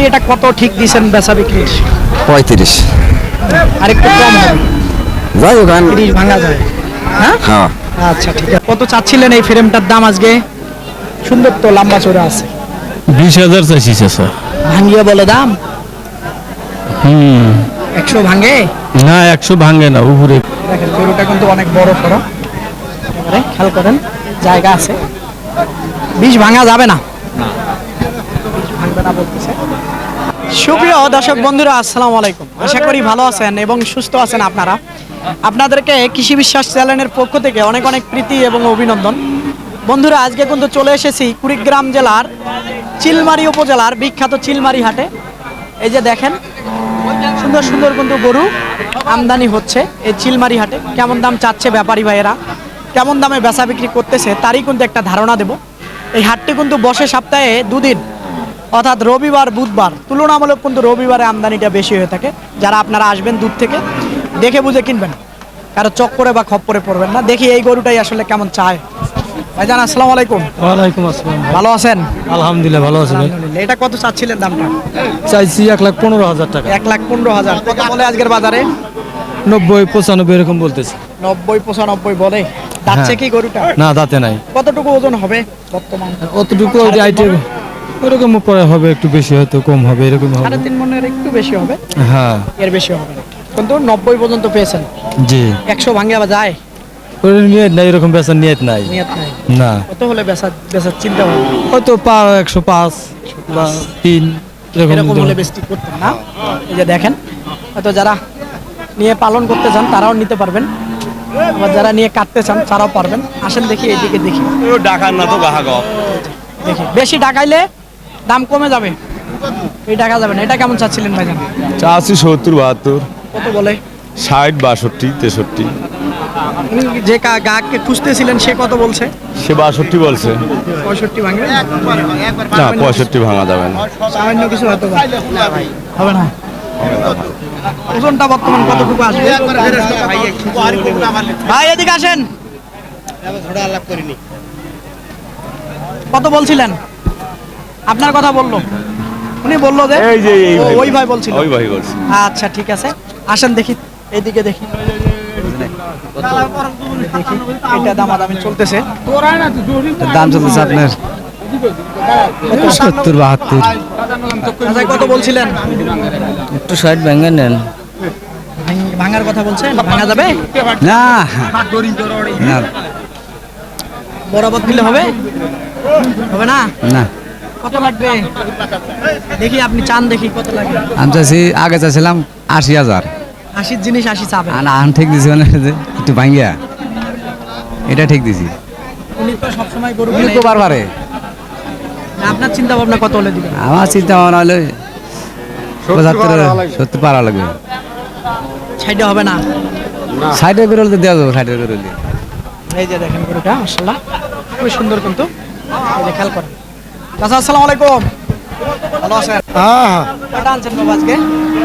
এটা কত ঠিক দিয়েছেন বেচা বিক্রি? 35। আর একটু কম হবে, যাই হোক 30 ভাঙা যায়। হ্যাঁ, হ্যাঁ আচ্ছা ঠিক আছে। কত চাচ্ছিলেন এই ফ্রেমটার দাম আজকে? সুন্দর তো, লম্বা চড়া আছে। 20,000 চাইছি চাচা। ভাঙ্গিয়ে বলে দাম? 100 ভাঙে না, 100 ভাঙে না, উপরে। দেখেন গরুটা কিন্তু অনেক বড় সড়ো, এবারে খেয়াল করেন, জায়গা আছে। 20 ভাঙা যাবে না, 20 ভাঙবে না বলতেছে। সুপ্রিয় দর্শক বন্ধুরা, আসসালামু আলাইকুম। আশা করি ভালো আছেন এবং সুস্থ আছেন আপনারা। আপনাদেরকে কৃষি বিশ্বাস চ্যানেলের পক্ষ থেকে অনেক অনেক প্রীতি এবং অভিনন্দন। বন্ধুরা, আজকে কিন্তু চলে এসেছি কুড়িগ্রাম জেলার চিলমারি উপজেলার বিখ্যাত চিলমারি হাটে। এই যে দেখেন, সুন্দর সুন্দর কিন্তু গরু আমদানি হচ্ছে এই চিলমারি হাটে। কেমন দাম চাচ্ছে ব্যাপারী ভাইয়েরা, কেমন দামে বেচা বিক্রি করতেছে, তারই কিন্তু একটা ধারণা দেব। এই হাটটি কিন্তু বসে সপ্তাহে দুদিন, অর্থাৎ রবিবার বুধবার। তুলনামূলক কিন্তু রবিবারে আমদানিটা বেশি হয়ে থাকে। যারা আপনারা আসবেন দূর থেকে, দেখে বুঝে কিনবেন, কারো চক্করে বা খপ্পরে পড়বেন না। দেখি এই গরুটাই আসলে কেমন চায়। ভাইজান আসসালামু আলাইকুম। ওয়ালাইকুম আসসালাম। ভালো আছেন? আলহামদুলিল্লাহ ভালো আছি। আলহামদুলিল্লাহ। এটা কত চাচ্ছিলেন দামটা? চাইছি 1,15,000 টাকা। 1,15,000। কত বলে আজকের বাজারে? 90-95 এরকম বলতেছে। 90-95 বলে। দাঁতছে কি গরুটা? না, দাঁতে নাই। কতটুকু ওজন হবে বর্তমান? অতটুকু আইটেম ওরকম পরে হবে, একটু বেশি হয়তো, কম হবে, এরকম হবে। 3.5 মনের একটু বেশি হবে, হ্যাঁ, এর বেশি হবে না। কিন্তু 90 পর্যন্ত পেয়েছেন। জি। 100 ভাঙে আবার যায়? ওর নিয়ত নাই, এরকম বেচার নিয়ত নাই। নিয়ত নাই। না, কত হলে বেচার চিন্তা ভাবনা? হয়তো 105 বা 3 এরকম হলে বেশি করতেন না? এই যে দেখেন, হয়তো যারা নিয়ে পালন করতে চান তারাও নিতে পারবেন, আবার যারা নিয়ে কাটতে চান তারাও পারবেন। আসেন দেখি এইদিকে, দেখি ডাকার না তো গাহা গপ। দেখি। বেশি ডাকাইলে দাম কমে যাবে, এই ডাকা যাবে না। এটা কেমন চাচ্ছিলেন ভাইজান? চাচ্ছি 70-72। কত বলে? 60-62-63। যে গাহককে খুঁজতেছিলেন সে কত বলছে? সে 62 বলছে। 65 ভাঙবে না, 65 ভাঙা যাবে না। সামান্য কিছু হয়তো হবে না। ওজনটা বর্তমান কতটুকু আসবে? ভাই এদিকে আসেন। কত বলছিলেন? আপনার কথা বললো, উনি বললো যে ওই ভাই বলছিল। ওই ভাই বলছে। আচ্ছা ঠিক আছে, আসেন দেখি এইদিকে, দেখি দেখি। এটা দামাদামি চলতেছে। দাম চলতেছে আপনার 70-72। আচ্ছা, কত বলছিলেন? একটু 60 ভেঙে নেন। ভাঙার কথা বলছেন? ভাঙা যাবে না না বরাবর দিলে হবে? হবে না? না, কত লাগবে দেখি, আপনি চান দেখি কত লাগে। আমি চাইছি, আগে চাইছিলাম 80,000। 80 জিনিস 80 চাবে। আমি ঠিক দিছি, মানে যে একটু ভাঙ্গিয়া এটা ঠিক দিছি। উনি তো সবসময় গরু উনি কিনে। তো বারবারে। আপনার চিন্তা ভাবনা কত হলে দিবেন? আমার চিন্তা ভাবনা হলে 70 পারা লাগবে। ছাইডে হবে না? সাইডে বেরোলে তো দেওয়া যাবে, সাইডে বেরোলে। এই যে দেখেন গরুটা মাশাআল্লাহ খুব সুন্দর, কিন্তু এই যে খেয়াল করেন। চাচা আসসালামু আলাইকুম, ভালো আছেন? হ্যাঁ, কয়টা আনছেন বাবা আজকে?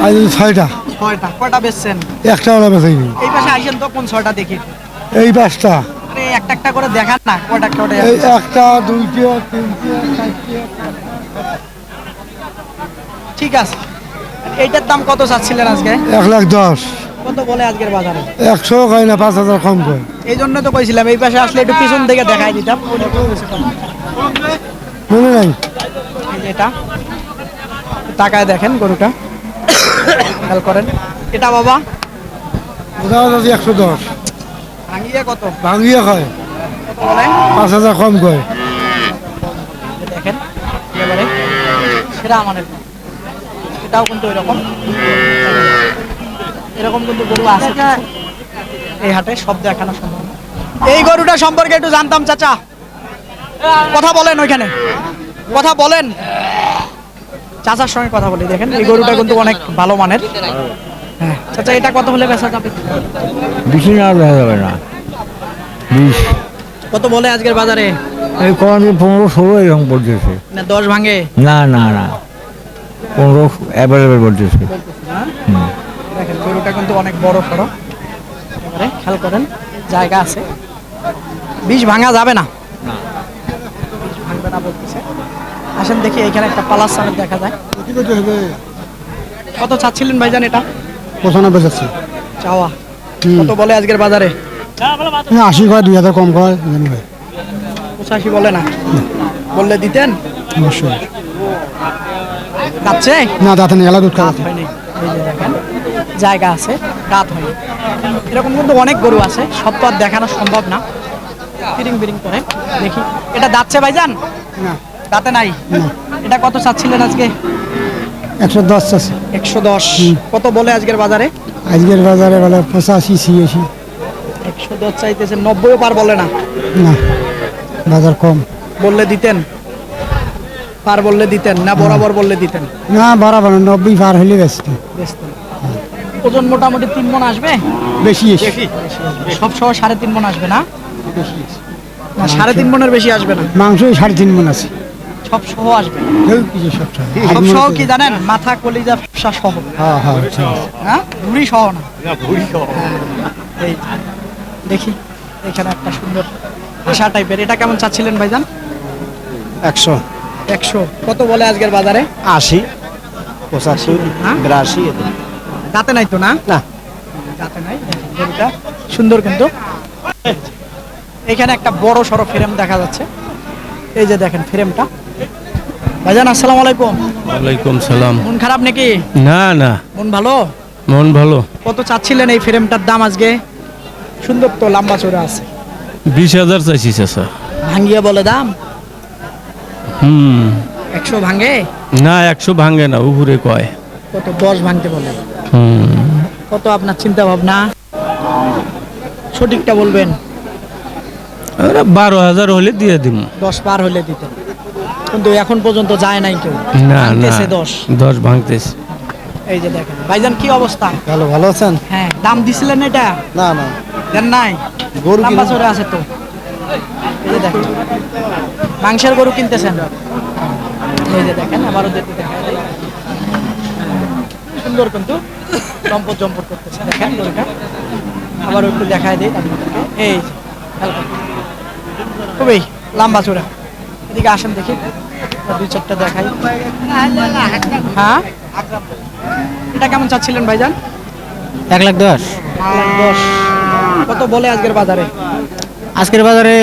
আজ 6টা। 6টা। কয়টা বেচছেন? একটা ওরা বেচাইনি। এই পাশে আইসেন তো, কোন 6টা দেখি। এই 5টা। আরে একটা একটা করে দেখান না, কয়টা কয়টা। এই 1টা, 2টা, 3টা, 4টা। ঠিক আছে। এইটার দাম কত চাচ্ছিলেন আজকে? 1,10,000। কত বলে আজকের বাজারে? 100 খাই না, 5,000 কম করে। এই জন্য তো কইছিলাম এই পাশে আসলে একটু পিছন থেকে দেখাই দিতাম। মনে নাই। এই যে এটা তাকায় দেখেন গরুটা, খেয়াল করেন। এটা বাবা ওটা হচ্ছে 110। ভাঙিয়ে কত? ভাঙ্গিয়ে খায়, কত বলে? 5,000 কম করে। এই দেখেন এবারে সেটা আমাদের, এটাও কিন্তু এরকম এরকম কিন্তু গরু আছে এই হাটে, সব দেখানো সম্ভব না। এই গরুটা সম্পর্কে একটু জানতাম চাচা, কথা বলেন, ওইখানে কথা বলেন, চাচার সঙ্গে কথা বলি। দেখেন এই গরুটা কিন্তু অনেক ভালো মানের। হ্যাঁ চাচা, এটা কত হলে বেচা যাবে? বেশি না দেখা যাবে না, 20। কত বলে আজকের বাজারে? এই কোন 15-16 এরকম পড়তেছে। না 10 ভাঙে? না না না, 15 অ্যাভেলেবেল পড়তেছে। দেখেন গরুটা কিন্তু অনেক বড় সড়ো, এবারে খেয়াল করেন, জায়গা আছে। 20 ভাঙা যাবে না, 20 ভাঙবে না বলতেছে। আসেন দেখি, এইখানে একটা পালাস সামনে দেখা যায়। কি করতে হবে কত চাচ্ছিলেন ভাইজান এটা? 95 যাচ্ছে চাওয়া কত বলে আজকের বাজারে? 80 কয় 2000 কম কয় জানি ভাই 85 বলে না, বললে দিতেন? অবশ্যই যাচ্ছে না দাঁতে নিয়ে গেলা দুধ খাওয়া রাত হয়নি, এই যে দেখেন জায়গা আছে, রাত হয়নি। এরকম কিন্তু অনেক গরু আছে, সব তো আর দেখানো সম্ভব না। ফিরিং বিরিং করে দেখি, এটা দাঁতছে ভাইজান? না দাঁতে নাই। না এটা কত চাচ্ছিলেন আজকে? 110 আছে 110 কত বলে আজকের বাজারে? আজকের বাজারে বলে 85 86 110 চাইতেছে, 90ও পার বলে না, না বাজার কম বললে দিতেন? পার বললে দিতেন না বরাবর বললে দিতেন? না বরাবর 90 পার হলে বেশি বেচতেন। ওজন মোটামুটি 3 মণ আসবে, বেশি এসে সব সহ 3.5 মণ আসবে না? না 3.5 মণের বেশি আসবে না, মাংস 3.5 মণ আছে সব সহ আসবে। কেউ কিছু সব সব সহ কি জানেন? মাথা কলিজা সব সহ, হ্যাঁ হ্যাঁ ঠিক আছে। হ্যাঁ ভুঁড়ি সহ না, ভুঁড়ি সহ। এই দেখি এখানে একটা সুন্দর আশা টাইপের, এটা কেমন চাচ্ছিলেন ভাইজান? 100 100 কত বলে আজকের বাজারে? 80 85 হ্যাঁ? 82 দাঁতে নাই তো না? না দাঁতে নাই। দেখেন, গরুটা সুন্দর কিন্তু। এখানে একটা বড় সড়ো ফ্রেম দেখা যাচ্ছে, এই যে দেখেন ফ্রেমটা। ভাইজান আসসালামু আলাইকুম। ওয়ালাইকুম সালাম। মন খারাপ নাকি? না না, মন ভালো? মন ভালো। কত চাচ্ছিলেন এই ফ্রেমটার দাম আজকে? সুন্দর তো, লম্বা চড়া আছে। 20,000 চাইছি চাচা। ভাঙ্গিয়ে বলে দাম? 100 ভাঙে? না 100 ভাঙে না, উপরে কয়। কত? 10 ভাঙতে বলে। কত আপনার চিন্তা ভাবনা? সঠিকটা বলবেন। 12,000 হলে দিয়ে দিব। 10 পার হলে দিতে, কিন্তু এখন পর্যন্ত যায় নাই কেউ। না না, ভাঙতেছে 10 ভাঙতেছে। এই যে দেখেন ভাইজান কি অবস্থা? ভালো ভালো আছেন হ্যাঁ, দাম দিছিলেন এটা? না না দেন নাই? গরু লম্বা কিনে- চড়ে আছে তো। এই যে দেখেন মাংসের গরু কিনতেছেন, এই যে দেখেন আবারও দেখতে দেখায় দেই। সুন্দর কিন্তু জম্পট জম্পট করতেছে, দেখেন গরুটা। আবারও একটু দেখায় দেই আপনাদেরকে। এই যে হালকা খুবই লম্বা চূড়া। এদিকে আসেন দেখি, দুই চারটা দেখাই। হ্যাঁ, এটা কেমন চাচ্ছিলেন ভাইজান? 1,10,000 1,10,000 কত বলে আজকের বাজারে? আজকের বাজারে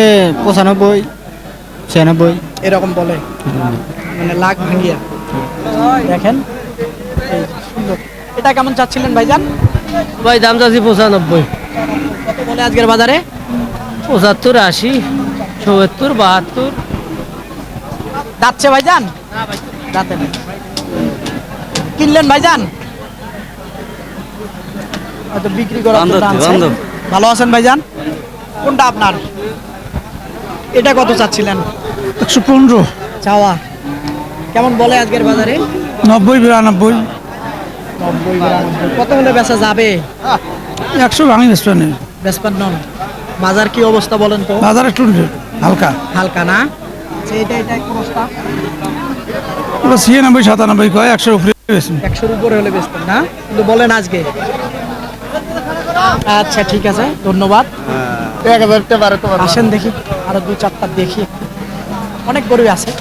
95 96 এরকম বলে, মানে লাখ ভাঙ্গিয়া। দেখেন এই যে সুন্দর। এটা কেমন চাচ্ছিলেন ভাইজান? ভাই দাম চাচ্ছি 95, কত বলে আজকের বাজারে? 75, 80, 70, 72। যাচ্ছে ভাইজান? যাতে না। কিনলেন ভাইজান? হয়তো বিক্রি করার জন্য আনছে। ভালো আছেন ভাইজান? কোনটা আপনার? এটা কত চাচ্ছিলেন? 115 চাওয়া কেমন বলে আজকের বাজারে? 90 92 90 কত হলে বেচা যাবে? 100 ভাঙি বেচতে নেই বেচপান নন। বাজার কি অবস্থা বলেন তো? বাজার একটু হালকা হালকা না? আচ্ছা, এটা কি অবস্থা? 96 97 কয় 100 উপরে বেশি 100-র উপরে হলে বেচতেন না, কিন্তু বলেন আজকে। আচ্ছা ঠিক আছে, ধন্যবাদ। 1000 টা 12 আসেন দেখি, আরো 2-4টা দেখি। অনেক গরু আছে।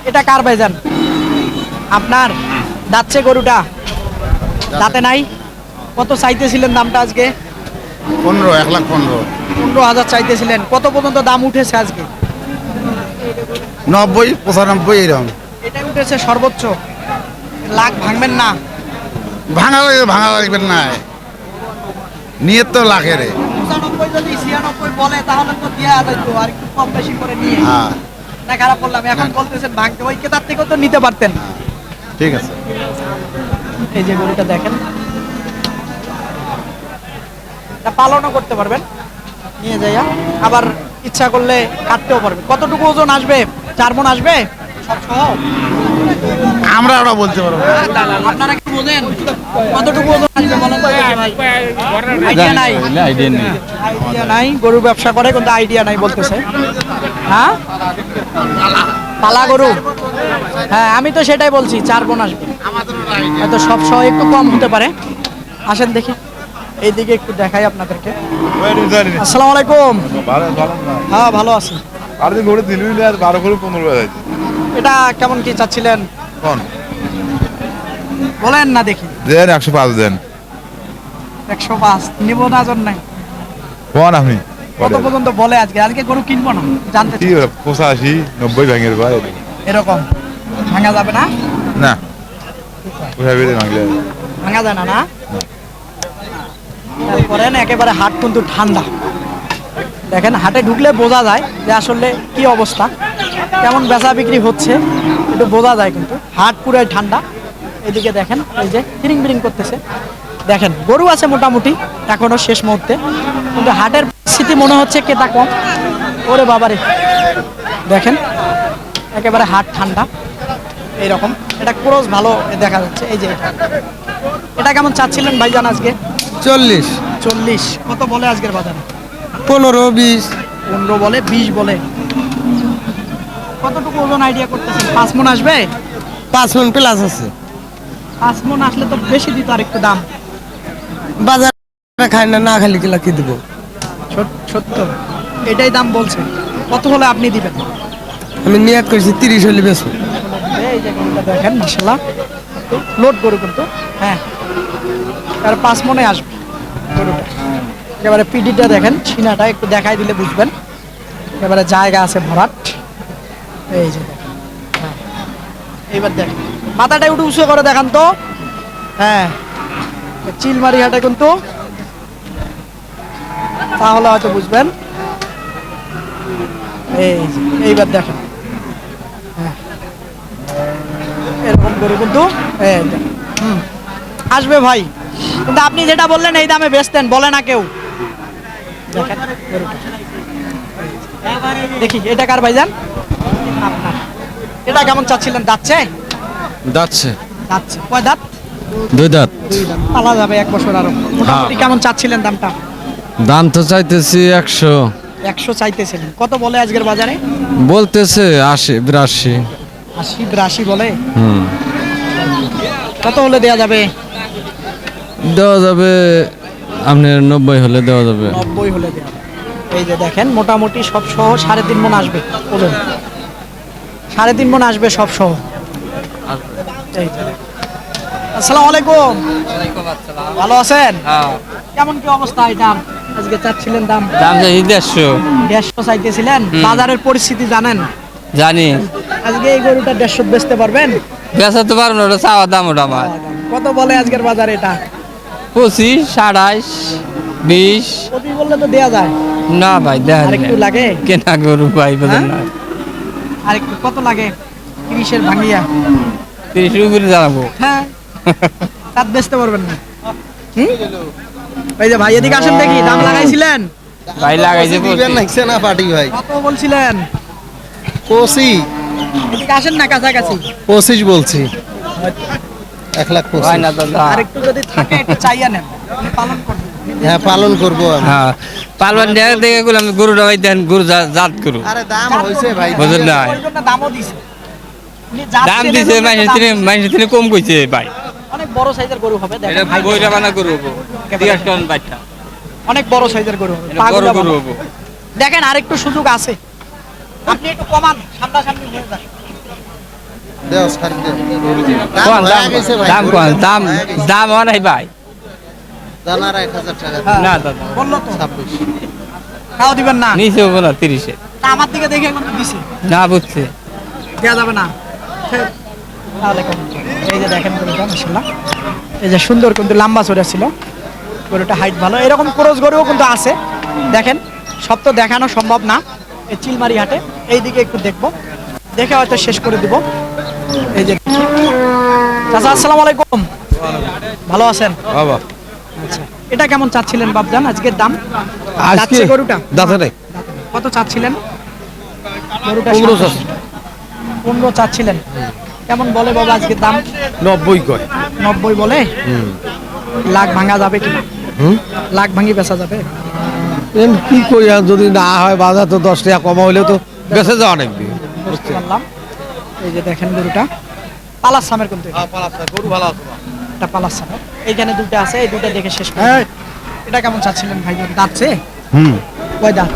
এটা কার ভাইজান? আপনার? দাঁতছে গরুটা? দাঁতে নাই? কত চাইতেছিলেন দামটা আজকে? 15 15,000 চাইতেছিলেন। কত পর্যন্ত দাম উঠেছে আজকে? 90 95 এরকম এটা উঠেছে সর্বোচ্চ। লাখ ভাঙবেন না? ভাঙা লাগবে না, নিয়ে তো লাখের 95 যদি 96 বলে তাহলে তো দেয়া যেত, আর একটু কম বেশি করে নিয়ে। হ্যাঁ না খারাপ বললাম, এখন বলতেছেন ভাঙতে, ওই কেতার থেকেও তো নিতে পারতেন। ঠিক আছে। এই যে গরুটা দেখেন, এটা পালনও করতে পারবেন নিয়ে যাইয়া, আবার ইচ্ছা করলে কাটতেও পারবেন। কতটুকু ওজন আসবে? 4 মণ আসবে সব সহ? আমরা ওরা বলতে পারবো না। আপনারা কি বোঝেন কতটুকু ওজন আসবে বলেন তো দেখি ভাই? আইডিয়া নাই? আইডিয়া নাই। গরু ব্যবসা করে কিন্তু আইডিয়া নাই বলতেছে। হ্যাঁ, পালা গরু। হ্যাঁ, আমি তো সেটাই বলছি, 4 মণ আসবে। হয়তো সব সহ একটু কম হতে পারে। আসেন দেখি, এইদিকে একটু দেখাই আপনাদেরকে। আসসালামু আলাইকুম। হ্যাঁ ভালো আছি। আর দিন ঘুরে দিলুই না 12 করে 15 বেলা যাচ্ছে এটা কেমন কি চাচ্ছিলেন কোন বলেন না দেখি। দেন 105 দেন 105 নিব না জন্য নাই। কোন আপনি কত পর্যন্ত বলে আজকে আজকে গরু কিনবো না জানতে কি চাই। 85 90 ভাঙের ভাই এরকম ভাঙা যাবে না? না কোথায় বেরে ভাঙলে ভাঙা যায় না না? তারপরে না একেবারে হাট কিন্তু ঠান্ডা। দেখেন হাটে ঢুকলে বোঝা যায় যে আসলে কি অবস্থা, কেমন বেচা বিক্রি হচ্ছে একটু বোঝা যায় কিন্তু হাট পুরাই ঠান্ডা। এদিকে দেখেন এই যে তিরিং বিরিং করতেছে। দেখেন গরু আছে মোটামুটি এখনো শেষ মুহূর্তে, কিন্তু হাটের পরিস্থিতি মনে হচ্ছে কেতা কম। ওরে বাবারে দেখেন একেবারে হাট ঠান্ডা এইরকম। এটা ক্রস ভালো দেখা যাচ্ছে। এই যে এটা কেমন চাচ্ছিলেন ভাইজান আজকে? 40 40। কত বলে আজকের বাজারে? 15 20 15 বলে 20 বলে। কতটুকু ওজন আইডিয়া করতেছেন? 5 মণ আসবে? 5 মণ প্লাস আছে। 5 মণ আসলে তো বেশি দিত আর একটু দাম। বাজার খাই না, না খালি কিলা কি দিব? সত্য এটাই দাম বলছে। কত হলে আপনি দিবেন? আমি নিয়ত করছি 30 হলে বেশি। এই যে গরুটা দেখেন মাশাআল্লাহ লোড গরু কিন্তু। হ্যাঁ আর 5 মণে আসবে গরুটা। একেবারে পিডিটা দেখেন, ছিনাটা একটু দেখাই দিলে বুঝবেন। একেবারে জায়গা আছে ভরাট। এই যে দেখেন। হ্যাঁ এইবার দেখেন মাথাটা একটু উঁচু করে দেখান তো। হ্যাঁ চিলমারি হাটে কিন্তু, তাহলে হয়তো বুঝবেন। এই যে, এইবার দেখেন হ্যাঁ এরকম গরু কিন্তু এই দেখেন। আসবে ভাই, কিন্তু আপনি যেটা বললেন এই দামে বেচতেন, বলে না কেউ। দেখেন গরুটা। দেখি এটা কার ভাইজান? আপনার। এটা কেমন চাচ্ছিলেন? যাচ্ছে যাচ্ছে যাচ্ছে কয় দাঁত? 2 দাঁত। পালা যাবে 1 বছর আরো। মোটামুটি কেমন চাচ্ছিলেন দামটা? দাম তো চাইতেছি 100, 100 চাইতেছিলেন। কত বলে আজকের বাজারে? বলতেছে 80 82। 80 82 বলে। হুম, কত হলে দেয়া যাবে? দেওয়া যাবে আপনার 90 হলে দেওয়া যাবে। 90 হলে দেয়া যাবে। এই যে দেখেন মোটামুটি সব সহ 3.5 মণ আসবে ওজন। 3.5 মণ আসবে সব সহ। এই যে দেখেন। আসসালামু আলাইকুম। ভালো আছেন? কেমন কি অবস্থা এটার? আজকে চাচ্ছিলেন দাম? দাম চাইছি 150। 150 চাইতেছিলেন। বাজারের পরিস্থিতি জানেন? জানি আজকে এই গরুটা 150 বেচতে পারবেন? বেচা তো পারবো না, ওটা চাওয়া দাম ওটা আমার। কত বলে আজকের বাজারে এটা? 25 28 20। প্রতি বললে তো দেয়া যায়। না ভাই দেখা আর একটু লাগে? কেনা গরু ভাই বোঝেন না। আর একটু কত লাগে? 30-এর ভাঙিয়া। 30 উপরে জানাবো। হ্যাঁ তাত বেচতে পারবেন না। হুম? এই যে ভাই এদিকে আসেন দেখি, দাম লাগাইছিলেন? ভাই লাগাইছে না পার্টি ভাই কত বলছিলেন? 25 এদিকে আসেন না কাছাকাছি। 25 বলছি 1 লাখ হয় না দাদা। আর একটু যদি থাকে একটু চাইয়া নেন, আমি পালন করবো। হ্যাঁ পালন করবো আমি। হ্যাঁ পালবান দেখে দেখে গেলাম গরুটা ভাই দেন, গরু জাত গরু আরে দাম হইছে ভাই বুঝলেন না। ওই জন্য দামও দিছে। উনি জাত দাম চেনেন দিছে বলে মানুষের তিনি কম কইছে ভাই। অনেক বড় সাইজের গরু হবে এটা দেখেন ভাই। বইটা বানা গরু হবো 30 টন বাচ্চা। অনেক বড় সাইজের গরু হবে। এটা বড় পাগুলা গরু ভালো। হবো। দেখেন আরেকটু সুযোগ আছে, আপনি একটু কমান, সামনাসামনি হয়ে যান। দেও ছাড় দে কোন দাম দাম কোন দাম দাম অনেক ভাই। জানার 1000 টাকা হ্যাঁ, না দাদা বললো তো 26 তাও দিবেন না? নিচে হবো না 30 এ। তা আমার দিকে দেখে কিন্তু দিছে, না বুঝছে দেওয়া যাবে না। তাহলে কেমন? এই যে দেখেন গরুটা মাশাআল্লাহ, এই যে সুন্দর কিন্তু লম্বা চড়া ছিল গরুটা, হাইট ভালো। এরকম ক্রস গরুও কিন্তু আছে। দেখেন সব তো দেখানো সম্ভব না এই চিলমারি হাটে। এইদিকে একটু দেখবো, দেখে হয়তো শেষ করে দিব। এই যে চাচা আসসালামু আলাইকুম, ভালো আছেন? বাবা আচ্ছা এটা কেমন চাচ্ছিলেন বাপজান আজকের দাম? আজকে যাচ্ছে গরুটা দাঁতে নাই। কত চাচ্ছিলেন গরুটা? 15 চাচ্ছিলেন। কেমন বলে বাবা আজকের দাম? 90 কয়। 90 বলে। লাখ ভাঙা যাবে কি? লাখ ভাঙি বেচা যাবে? কি করি আর, যদি না হয় বাজার তো 10 টাকা কমা হইলে তো বেঁচে যাওয়া নাকবে। বুঝতে পারলাম। এই যে দেখেন গরুটা পালাস সামের কিন্তু গরু ভালো আছে। এটা পালাস সামের। এইখানে দুটো আছে, এই দুটো দেখে শেষ করে। এটা কেমন চাচ্ছিলেন ভাই? দাঁতছে? কয় দাঁত?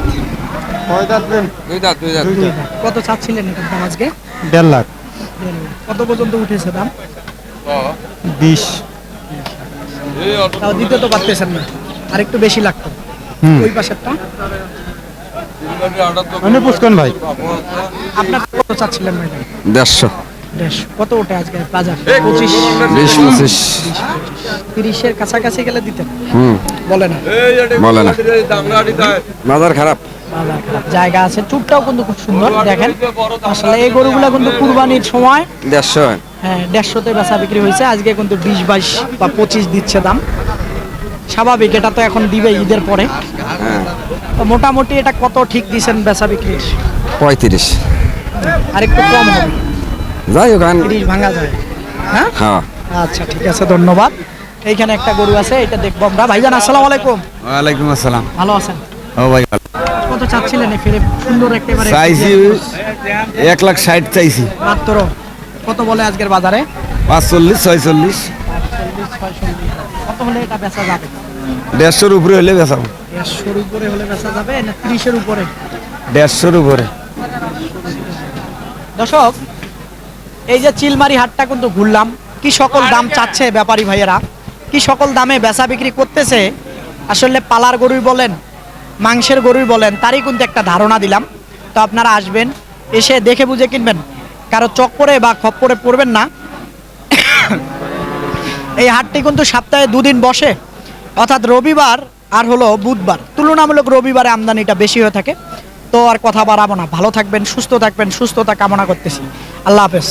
কত চাচ্ছিলেন এটার দাম আজকে? 1.5 লাখ। কত পর্যন্ত উঠেছে দাম? 20। তাও দিতে তো পারতেছেন না, আর একটু বেশি লাগতো। ওই পাশেরটা মানে পুষ্কন ভাই। আপনার কত চাচ্ছিলেন ভাই? 150 কত ওঠে আজকে বাজার? 25, 20 30-এর কাছাকাছি গেলে দিতেন। বলে না বলে না বাজার খারাপ। বাজার খারাপ। জায়গা আছে, চুপটাও কিন্তু খুব সুন্দর। দেখেন আসলে এই গরুগুলা কিন্তু কুরবানির সময় 150 হ্যাঁ 150-তে বেচা বিক্রি হয়েছে। আজকে কিন্তু 20, 22 বা 25 দিচ্ছে দাম। স্বাভাবিক, এটা তো এখন দিবে ঈদের পরে। তো মোটামুটি এটা কত ঠিক দিছেন বেচা বিক্রি? 35 আর একটু কম হবে, যাই হোক 30 ভাঙা যায়। হ্যাঁ হ্যাঁ। আচ্ছা ঠিক আছে, ধন্যবাদ। এইখানে একটা গরু আছে, এটা দেখবো আমরা। ভাইজান আসসালামু আলাইকুম। ওয়ালাইকুম আসসালাম। ভালো আছেন? ও ভাই কত চাচ্ছিলেন এই ফিরে? সুন্দর একেবারে চাইছি 1,60,000 চাইছি। মাত্র কত বলে আজকের বাজারে? 45 46 কত হলে এটা বেচা যাবে? 150 উপরে হলে বেচাবো। 150-এর উপরে হলে বেচা যাবে না 30-এর উপরে? 150 উপরে। দর্শক, এই যে চিলমারি হাটটা কিন্তু ঘুরলাম, কি সকল দাম চাচ্ছে ব্যাপারী ভাইয়েরা, কি সকল দামে বেচা বিক্রি করতেছে। আসলে পালার গরুই বলেন, মাংসের গরুই বলেন, তারই কিন্তু একটা ধারণা দিলাম। তো আপনারা আসবেন, এসে দেখে বুঝে কিনবেন, কারো চক্করে বা খপ্পরে পড়বেন না। এই হাটটি কিন্তু সপ্তাহে 2 দিন বসে, অর্থাৎ রবিবার আর হলো বুধবার। তুলনামূলক রবিবারে আমদানিটা বেশি হয়ে থাকে। তো আর কথা বাড়াবো না, ভালো থাকবেন, সুস্থ থাকবেন, সুস্থতা কামনা করতেছি। আল্লাহ হাফেজ।